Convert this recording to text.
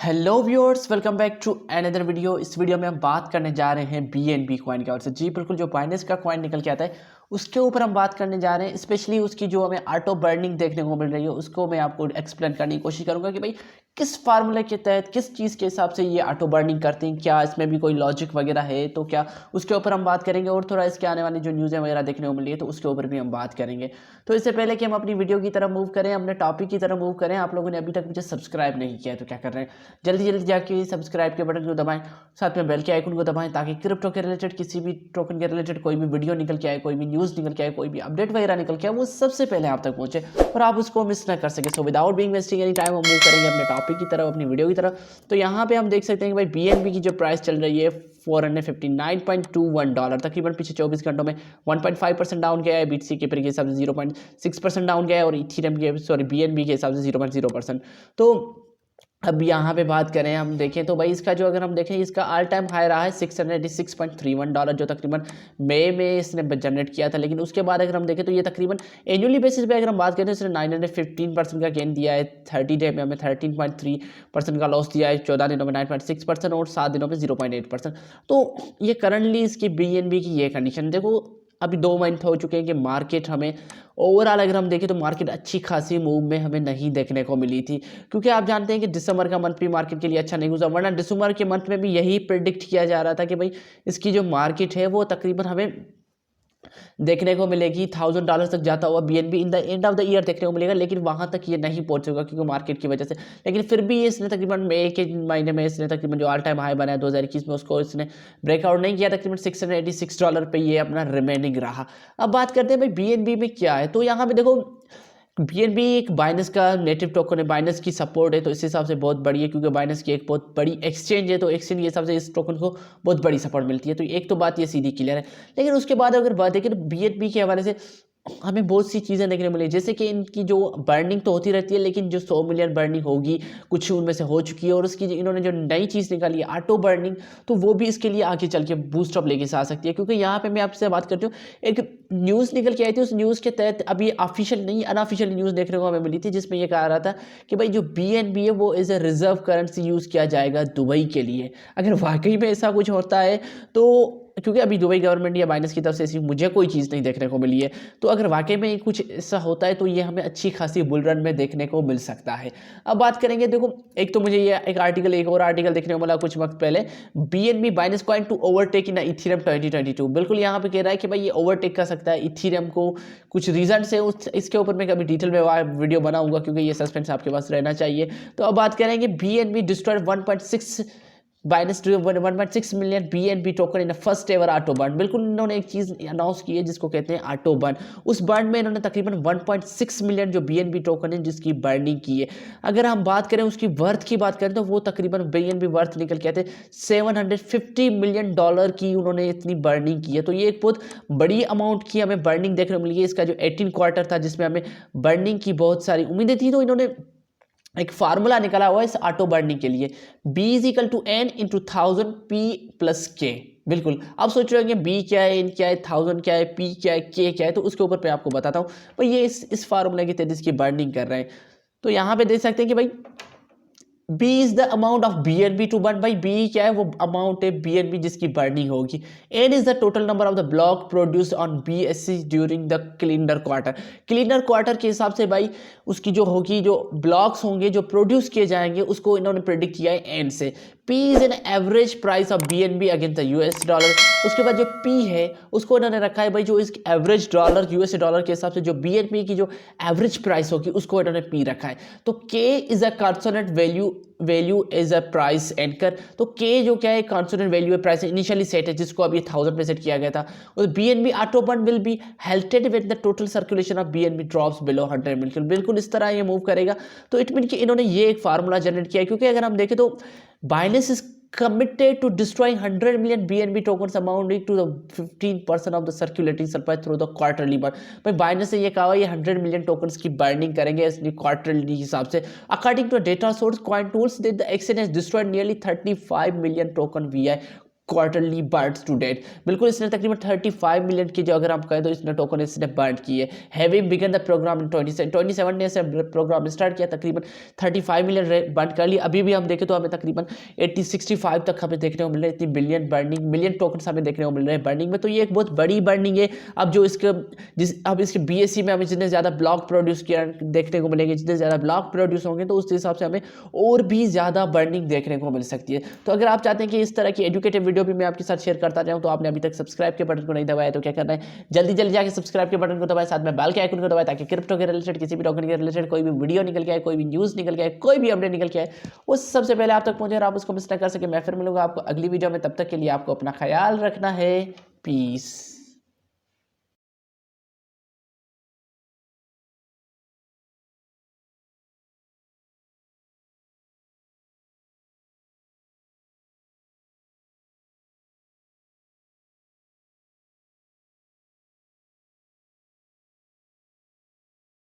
Hello viewers, welcome back to another video. इस video में हम बात करने जा रहे हैं बीएनबी कॉइन के और से। जी बिल्कुल, जो बाइनेंस का कॉइन निकल के आता है उसके ऊपर हम बात करने जा रहे हैं। स्पेशली उसकी जो हमें ऑटो बर्निंग देखने को मिल रही है उसको मैं आपको एक्सप्लेन करने की कोशिश करूंगा कि भाई किस फार्मूले के तहत किस चीज़ के हिसाब से ये ऑटो बर्निंग करते हैं, क्या इसमें भी कोई लॉजिक वगैरह है, तो क्या उसके ऊपर हम बात करेंगे। और थोड़ा इसके आने वाली जो न्यूज़ें वगैरह देखने को मिली है तो उसके ऊपर भी हम बात करेंगे। तो इससे पहले कि हम अपनी वीडियो की तरफ मूव करें, अपने टॉपिक की तरफ मूव करें, आप लोगों ने अभी तक मुझे सब्सक्राइब नहीं किया है तो क्या कर रहे हैं, जल्दी जल्दी जाके सब्सक्राइब के बटन को दबाएं, साथ में बेल के आइकन को दबाएं ताकि क्रिप्टो के रिलेटेड किसी भी टोकन के रिलेटेड कोई भी वीडियो निकल के आए, कोई भी न्यूज़ निकल के आए, कोई भी अपडेट वगैरह निकल के आए, वो सबसे पहले आप तक पहुंचे और आप उसको मिस ना कर सके। So without being wasting any time हम मूव करेंगे अपने टॉपिक की तरफ, अपनी वीडियो की तरफ। तो यहाँ पे हम देख सकते हैं कि भाई बीएनबी की जो प्राइस चल रही है $459.21, तकरीबन पिछले 24 घंटों में 1.5% डाउन गया है। बीटीसी के हिसाब से 0.6% डाउन गया है और इथेरियम के बीएनबी के हिसाब से 0.0%। तो अब यहाँ पे बात करें, हम देखें तो भाई इसका जो अगर हम देखें इसका ऑल टाइम हाई रहा है $686.31, जो तकरीबन मई में इसने जनरेट किया था। लेकिन उसके बाद अगर हम देखें तो ये तकरीबन एनुअली बेसिस पे अगर हम बात करें तो इसने 915% का गेन दिया है। 30 डे में हमें 13.3% का लॉस दिया है, 14 दिनों में 9.6% और 7 दिनों में 0.8%। तो ये करंटली इसकी बीएनबी की ये कंडीशन देखो। अभी 2 मंथ हो चुके हैं कि मार्केट हमें ओवरऑल अगर हम देखें तो मार्केट अच्छी खासी मूव में हमें नहीं देखने को मिली थी, क्योंकि आप जानते हैं कि दिसंबर का मंथ भी मार्केट के लिए अच्छा नहीं गुजरा। वरना दिसंबर के मंथ में भी यही प्रिडिक्ट किया जा रहा था कि भाई इसकी जो मार्केट है वो तकरीबन हमें देखने को मिलेगी $1000 तक जाता हुआ BNB in the end of the year देखने को मिलेगा। लेकिन वहां तक ये नहीं पहुंचेगा क्योंकि मार्केट की वजह से। लेकिन फिर भी इसने तकरीबन मई के महीने में इसने तकरीबन जो ऑल टाइम हाई बनाया 2021 में उसको इसने ब्रेकआउट नहीं किया। तकरीबन $686 पे ये अपना रिमेनिंग रहा। अब बात करते हैं भाई बीएनबी में क्या है। तो यहाँ पे देखो बीएनबी एक बाइनेंस का नेटिव टोकन है, बाइनेंस की सपोर्ट है, तो इस हिसाब से बहुत बड़ी है क्योंकि बाइनेंस की एक बहुत बड़ी एक्सचेंज है। तो एक्सचेंज के हिसाब से इस टोकन को बहुत बड़ी सपोर्ट मिलती है। तो एक तो बात ये सीधी क्लियर है। लेकिन उसके बाद अगर बात देखें तो बीएनबी के हवाले से हमें बहुत सी चीज़ें देखने को मिली, जैसे कि इनकी जो बर्निंग तो होती रहती है, लेकिन जो 100 मिलियन बर्निंग होगी कुछ उनमें से हो चुकी है। और उसकी इन्होंने जो नई चीज़ निकाली है ऑटो बर्निंग, तो वो भी इसके लिए आगे चल के बूस्ट अप लेके आ सकती है। क्योंकि यहाँ पे मैं आपसे बात करती हूँ, एक न्यूज़ निकल के आई थी, उस न्यूज़ के तहत अभी ऑफिशियल नहीं अनऑफिशियल न्यूज़ देखने को हमें मिली थी, जिसमें यह कहा रहा था कि भाई जो बीएनबी है वो as a reserve currency use किया जाएगा दुबई के लिए। अगर वाकई में ऐसा कुछ होता है तो, क्योंकि अभी दुबई गवर्नमेंट या बाइनेंस की तरफ से ऐसी मुझे कोई चीज़ नहीं देखने को मिली है, तो अगर वाकई में कुछ ऐसा होता है तो ये हमें अच्छी खासी बुल रन में देखने को मिल सकता है। अब बात करेंगे, देखो एक तो मुझे ये एक और आर्टिकल देखने को मिला कुछ वक्त पहले, BNB Binance coin to overtake in Ethereum 2022। बिल्कुल यहाँ पे कह रहा है कि भाई ये ओवरटेक कर सकता है इथेरियम को। कुछ रीजन से इसके ऊपर मैं कभी डिटेल में वीडियो बनाऊंगा क्योंकि ये सस्पेंस आपके पास रहना चाहिए। तो अब बात करेंगे BNB destroyed 1.6 million BNB token in first ever auto burn. बिल्कुल इन्होंने एक चीज़ अनाउंस की है जिसको कहते हैं ऑटो बर्न। उस बर्न में इन्होंने तकरीबन 1.6 मिलियन जो बीएनबी टोकन है जिसकी बर्निंग की है। अगर हम बात करें उसकी वर्थ की बात करें तो वो तकरीबन बीएनबी वर्थ निकल के आते हैं $750 मिलियन की उन्होंने इतनी बर्निंग की है। तो ये एक बहुत बड़ी अमाउंट की हमें बर्निंग देखने को मिली है। इसका जो 18 क्वार्टर था जिसमें हमें बर्निंग की बहुत सारी उम्मीदें थी, तो इन्होंने एक फार्मूला निकाला हुआ है इस ऑटो बर्निंग के लिए, B = N × 1000 P + K। बिल्कुल आप सोच रहे होंगे B क्या है, N क्या है, 1000 क्या है, P क्या है, K क्या है, तो उसके ऊपर पे आपको बताता हूँ भाई। ये इस फार्मूला के तहत इसकी बर्निंग कर रहे हैं। तो यहाँ पे देख सकते हैं कि भाई B is the amount of BNB to burn। भाई B क्या है, वो अमाउंट है BNB जिसकी बर्निंग होगी। N is the total number of the block produced on BSC during the calendar quarter। Calendar quarter के हिसाब से भाई उसकी जो होगी, जो ब्लॉक्स होंगे जो प्रोड्यूस किए जाएंगे, उसको इन्होंने प्रेडिक्ट किया है N से। P is an average price of BNB against the US dollar. उसके बाद जो P है उसको इन्होंने रखा है भाई जो इस एवरेज डॉलर यूएसए डॉलर के हिसाब से जो BNB की जो एवरेज प्राइस होगी उसको इन्होंने P रखा है। तो K is a constant value as a price anchor. तो K जो क्या है, कॉन्सोनेंट वैल्यू है, प्राइस इनिशियली सेट है जिसको अभी 1000 पे सेट किया गया था। और BNB auto burn will be halted with the total circulation of BNB drops below 100 million. बिल्कुल इस तरह ये मूव करेगा। तो इट मीन कि इन्होंने ये एक फार्मूला जनरेट किया है, क्योंकि अगर हम देखें तो Binance is committed to destroying 100 million BNB tokens amounting to the 15% of the circulating supply through the quarterly burn। भाई बाइनेंस से ये कहा हुआ ये 100 मिलियन टोकन्स की बर्निंग करेंगे इसलिए क्वार्टरली हिसाब से। According to data source coin tools the exchange has destroyed nearly 35 million token via quarterly burns to date. बिल्कुल इसने तकरीबन 35 मिलियन की जो अगर हम कहें तो इसने टोकन इसने बर्न किए। हैविंग बिगन द प्रोग्राम इन 27 ने से प्रोग्राम स्टार्ट किया, तकरीबन 35 मिलियन बर्न कर लिया। अभी भी हम देखें तो हमें तकरीबन 65 तक हमें देखने को मिल रहा है, इतनी बिलियन बर्निंग मिलियन टोकन हमें देखने को मिल रहे हैं बर्निंग में। तो ये एक बहुत बड़ी बर्निंग है। अब जो इसके अब इसके BSC में हमें जितने ज़्यादा ब्लॉक प्रोड्यूस किया देखने को मिलेंगे, जितने ज़्यादा ब्लॉक प्रोड्यूस होंगे तो उस हिसाब से हमें और भी ज़्यादा बर्निंग देखने को मिल सकती है। तो अगर आप चाहते हैं कि इस तरह की एजुकेटिव वीडियो भी मैं आपके साथ शेयर करता जाऊँ, तो आपने अभी तक सब्सक्राइब के बटन को नहीं दबाया तो क्या करना है, जल्दी जल्दी जाकर सब्सक्राइब के बटन को दबाएं, साथ में बेल के आइकन को दबाएं, ताकि क्रिप्टो के रिलेटेड किसी भी टोकन के रिलेटेड कोई भी वीडियो निकल के आए, कोई भी न्यूज़ निकल के आए, कोई भी अपडेट निकल के आए, उस सबसे पहले आप तक पहुंचे और आप उसको मिस ना कर सके। मैं फिर मिलूंगा आपको अगली वीडियो में, तब तक के लिए आपको अपना ख्याल रखना है। पीस।